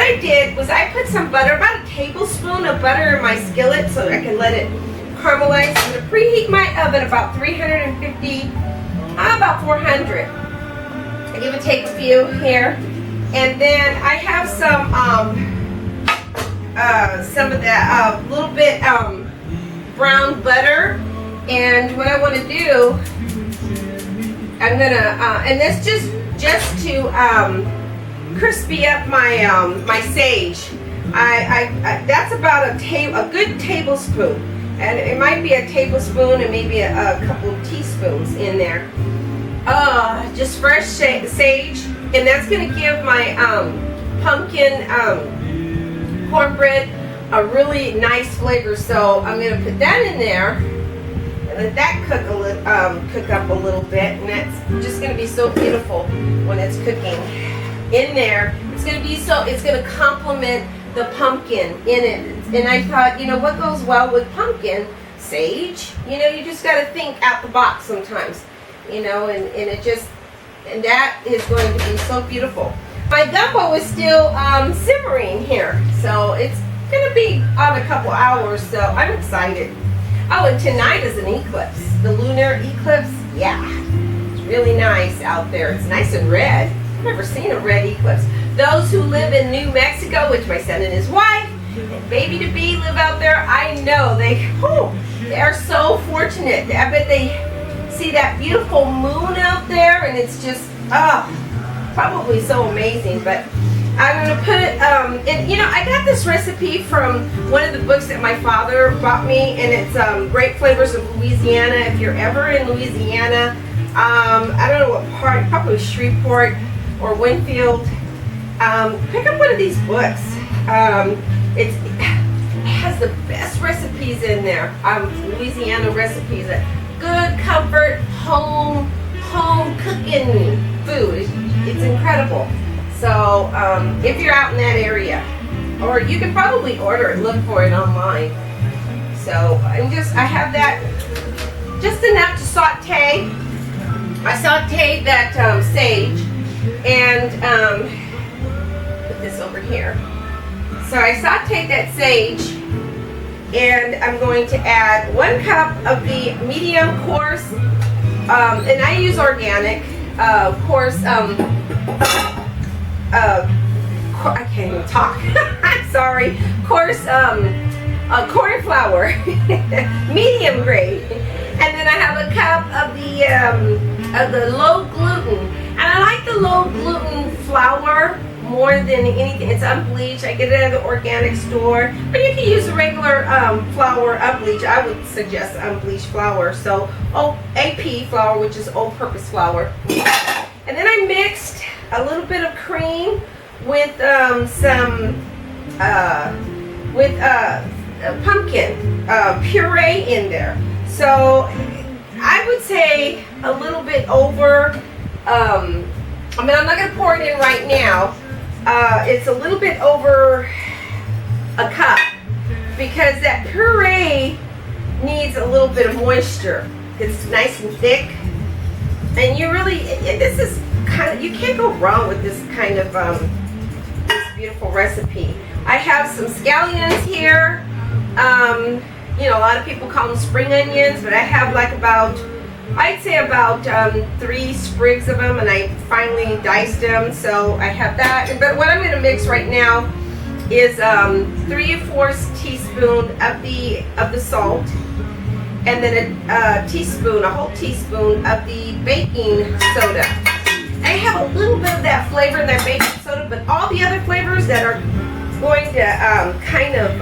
I did was I put some butter, about a tablespoon of butter in my skillet so I can let it caramelize. I'm going to preheat my oven about 350, about 400. I give it take a few here. And then I have some of that little bit brown butter. And what I want to do, I'm gonna and that's just to crispy up my my sage. I that's about a good tablespoon, and it might be a tablespoon and maybe a couple of teaspoons in there. Just fresh sage, and that's gonna give my pumpkin cornbread a really nice flavor. So I'm gonna put that in there. Let that cook up a little bit, and that's just going to be so beautiful when it's cooking in there. It's going to complement the pumpkin in it. And I thought, you know, what goes well with pumpkin? Sage. You know, you just got to think out the box sometimes, you know, and that is going to be so beautiful. My gumbo is still simmering here, so it's going to be on a couple hours, so I'm excited. Oh, and tonight is an eclipse. The lunar eclipse. Yeah. It's really nice out there. It's nice and red. I've never seen a red eclipse. Those who live in New Mexico, which my son and his wife and baby-to-be live out there, I know they are so fortunate. I bet they see that beautiful moon out there, and it's just, probably so amazing. But I'm going to put, and you know, I got this recipe from one of the books that my father bought me, and it's Great Flavors of Louisiana. If you're ever in Louisiana, I don't know what part, probably Shreveport or Winfield, pick up one of these books. It has the best recipes in there, Louisiana recipes, good comfort, home cooking food. It's incredible. So if you're out in that area, or you can probably order it, look for it online. So I have that just enough to saute. I sauteed that sage, and put this over here. So I sauteed that sage, and I'm going to add 1 cup of the medium coarse, and I use organic, coarse. I can't even talk. I'm sorry. Coarse corn flour, medium grade, and then I have a cup of the low gluten. And I like the low gluten flour more than anything. It's unbleached. I get it at the organic store, but you can use a regular flour unbleached. I would suggest unbleached flour. So AP flour, which is all-purpose flour, and then I mixed a little bit of cream with pumpkin puree in there. So I would say a little bit over. I mean, I'm not going to pour it in right now. It's a little bit over a cup because that puree needs a little bit of moisture. It's nice and thick, and this is kind of, you can't go wrong with this kind of this beautiful recipe. I have some scallions here. You know, a lot of people call them spring onions, but I have like I'd say about 3 sprigs of them, and I finely diced them, so I have that. But what I'm going to mix right now is 3/4 teaspoon of the salt, and then a whole teaspoon of the baking soda. I have a little bit of that flavor in that baking soda, but all the other flavors that are going to kind of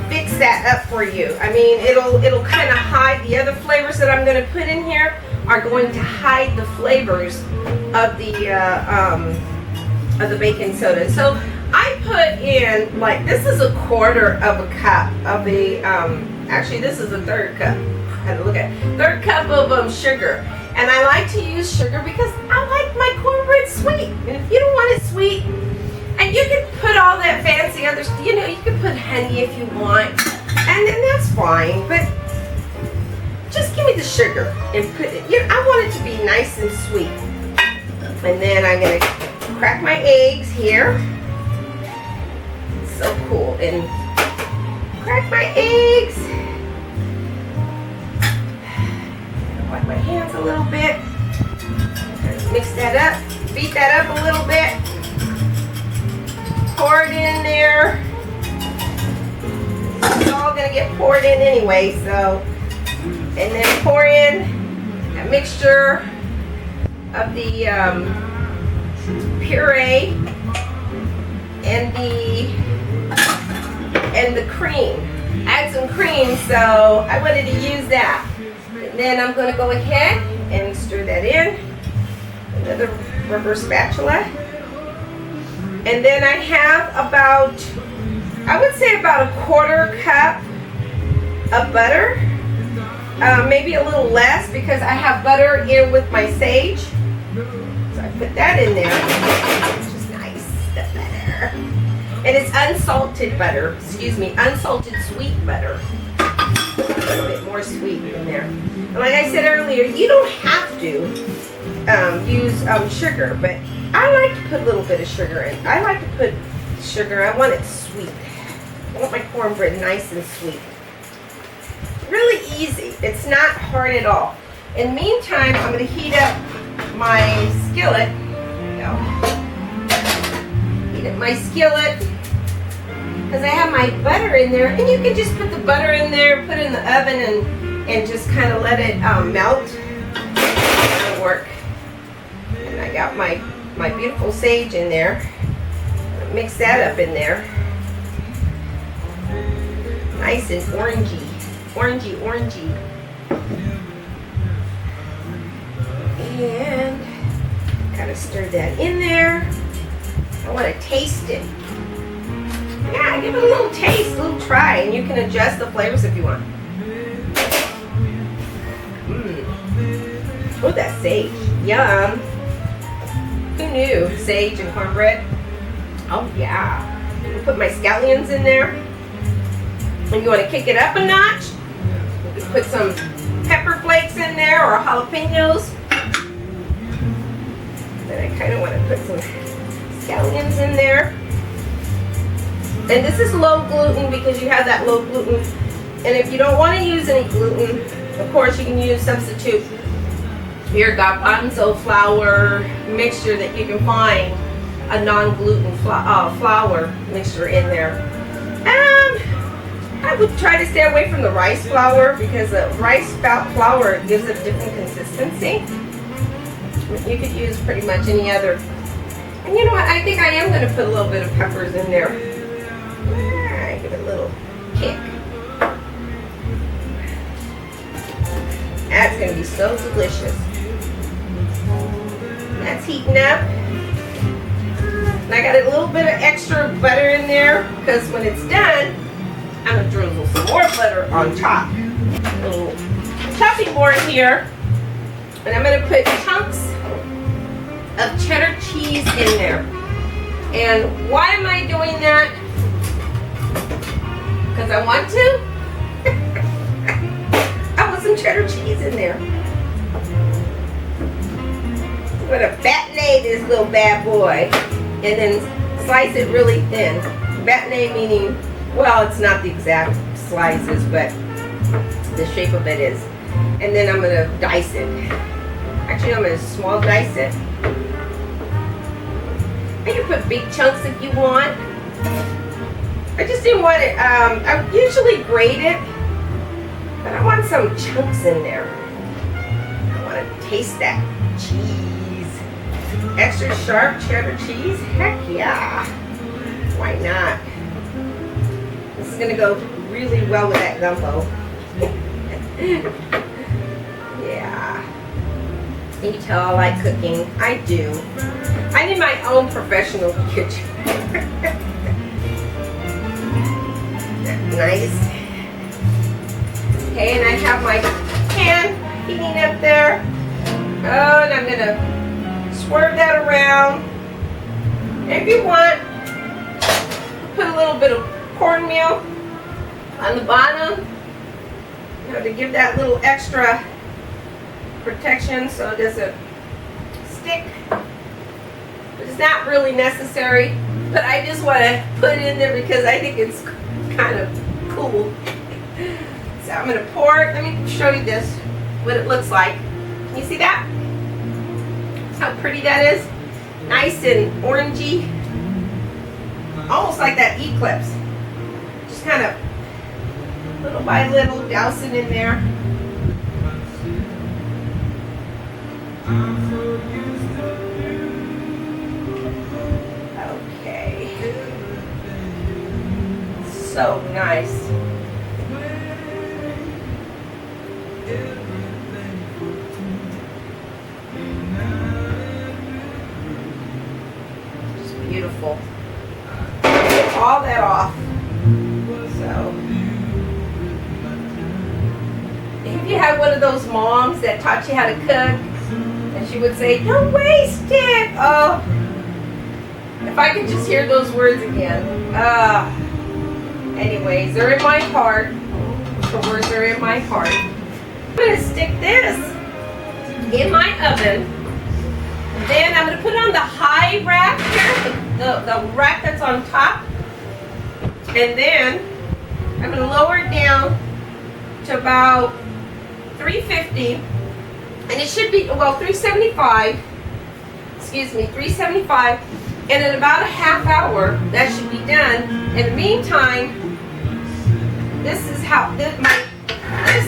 fix that up for you. I mean, it'll kind of hide the other flavors that I'm going to put in here are going to hide the flavors of the baking soda. So I put in, like, this is 1/4 of a cup of the actually this is a 1/3 cup. I had to look at 1/3 cup of sugar. And I like to use sugar because I like my cornbread sweet. And if you don't want it sweet, and you can put all that fancy other, you know, you can put honey if you want, and then that's fine. But just give me the sugar and put it. You know, I want it to be nice and sweet. And then I'm gonna crack my eggs here. and crack my eggs. Wipe my hands a little bit. Mix that up, beat that up a little bit. Pour it in there. It's all gonna get poured in anyway, so. And then pour in a mixture of the puree and the cream. Add some cream, so I wanted to use that. And then I'm going to go ahead and stir that in. Another rubber spatula. And then I have about, I would say about a quarter cup of butter. Maybe a little less because I have butter in with my sage. So I put that in there, which is nice, the butter. And it's unsalted butter, excuse me, unsalted sweet butter. A little bit more sweet in there. And like I said earlier, you don't have to use sugar, but I like to put a little bit of sugar in. I like to put sugar, I want it sweet. I want my cornbread nice and sweet. Really easy. It's not hard at all. In the meantime, I'm going to heat up my skillet. Heat up my skillet because I have my butter in there, and you can just put the butter in there, put it in the oven, and just kind of let it melt. That'll work. And I got my beautiful sage in there. Mix that up in there. Nice and orangey. Orangey. And gotta stir that in there. I want to taste it. Yeah, give it a little taste, a little try, and you can adjust the flavors if you want. Oh, that sage. Yum. Who knew? Sage and cornbread. Oh, yeah. I'm gonna put my scallions in there. And you want to kick it up a notch? You can put some pepper flakes in there or jalapenos. Then I kind of want to put some scallions in there. And this is low gluten because you have that low gluten. And if you don't want to use any gluten, of course you can substitute your garbanzo flour mixture that you can find, a non-gluten flour mixture in there. I would try to stay away from the rice flour because the rice flour gives it a different consistency. You could use pretty much any other. And you know what? I think I am going to put a little bit of peppers in there. Give it a little kick. That's going to be so delicious. That's heating up. And I got a little bit of extra butter in there because when it's done, I'm going to drizzle some more butter on top. A little chopping board here. And I'm going to put chunks of cheddar cheese in there. And why am I doing that? Because I want to. I want some cheddar cheese in there. I'm going to batonade this little bad boy. And then slice it really thin. Batonade meaning, well, it's not the exact slices, but the shape of it is. And then I'm going to dice it. Actually, I'm going to small dice it. You can put big chunks if you want. I just didn't want it, I usually grate it, but I want some chunks in there. I want to taste that cheese. Extra sharp cheddar cheese? Heck yeah. Why not? This is going to go really well with that gumbo. Yeah. You can tell I like cooking. I do. I need my own professional kitchen. Nice. Okay, and I have my pan heating up there. Oh, and I'm going to swerve that around. And if you want, put a little bit of cornmeal on the bottom, you know, to give that little extra protection so it doesn't stick. But it's not really necessary. but I just want to put it in there because I think it's kind of cool. So I'm going to pour it. Let me show you this, what it looks like. Can you see that? How pretty that is? Nice and orangey. Almost like that Eclipse. Just kind of little by little dousing in there. Okay. So nice. Just beautiful. Get all that off. So, if you had one of those moms that taught you how to cook, and she would say, "Don't waste it." Oh, if I could just hear those words again. Anyways, they're in my heart. The words are in my heart. I'm going to stick this in my oven. Then I'm going to put it on the high rack here, the rack that's on top. And then I'm going to lower it down to about 350. And it should be, well, 375. Excuse me, 375. And in about a half hour, that should be done. In the meantime, this is how, this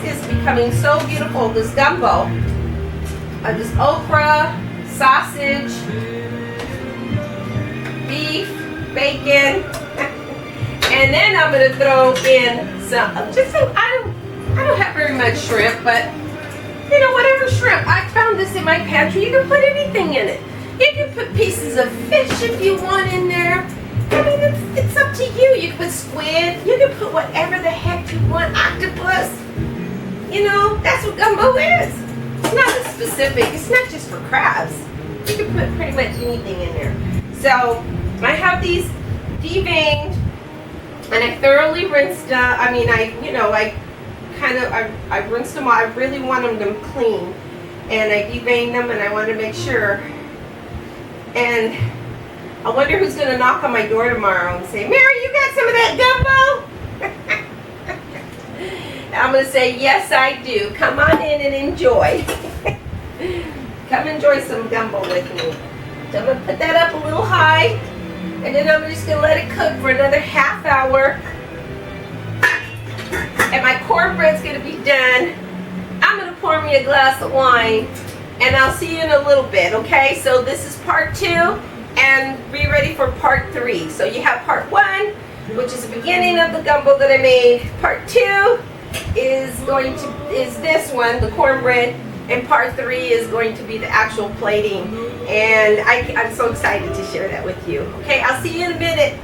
is becoming so beautiful, this gumbo. This okra, sausage, beef, bacon. And then I'm going to throw in some, I don't have very much shrimp, but you know, whatever shrimp. I found this in my pantry. You can put anything in it. You can put pieces of fish if you want in there. I mean, it's up to you. You can put squid. You can put whatever the heck you want. Octopus. You know, that's what gumbo is. It's not as specific. It's not just for crabs. You can put pretty much anything in there. So, I have these deveined, and I thoroughly rinsed. I rinsed them all. I really wanted them clean, and I deveined them, and I wanted to make sure. And I wonder who's going to knock on my door tomorrow and say, "Mary, you got some of that gumbo?" And I'm going to say, "Yes, I do. Come on in and enjoy." Come enjoy some gumbo with me. So I'm going to put that up a little high, and then I'm just going to let it cook for another half hour. And my cornbread's going to be done. I'm going to pour me a glass of wine, and I'll see you in a little bit, okay? So this is part 2, and be ready for part 3. So you have part 1, which is the beginning of the gumbo that I made. Part 2 is this one, the cornbread, and part 3 is going to be the actual plating. And I'm so excited to share that with you. Okay, I'll see you in a minute.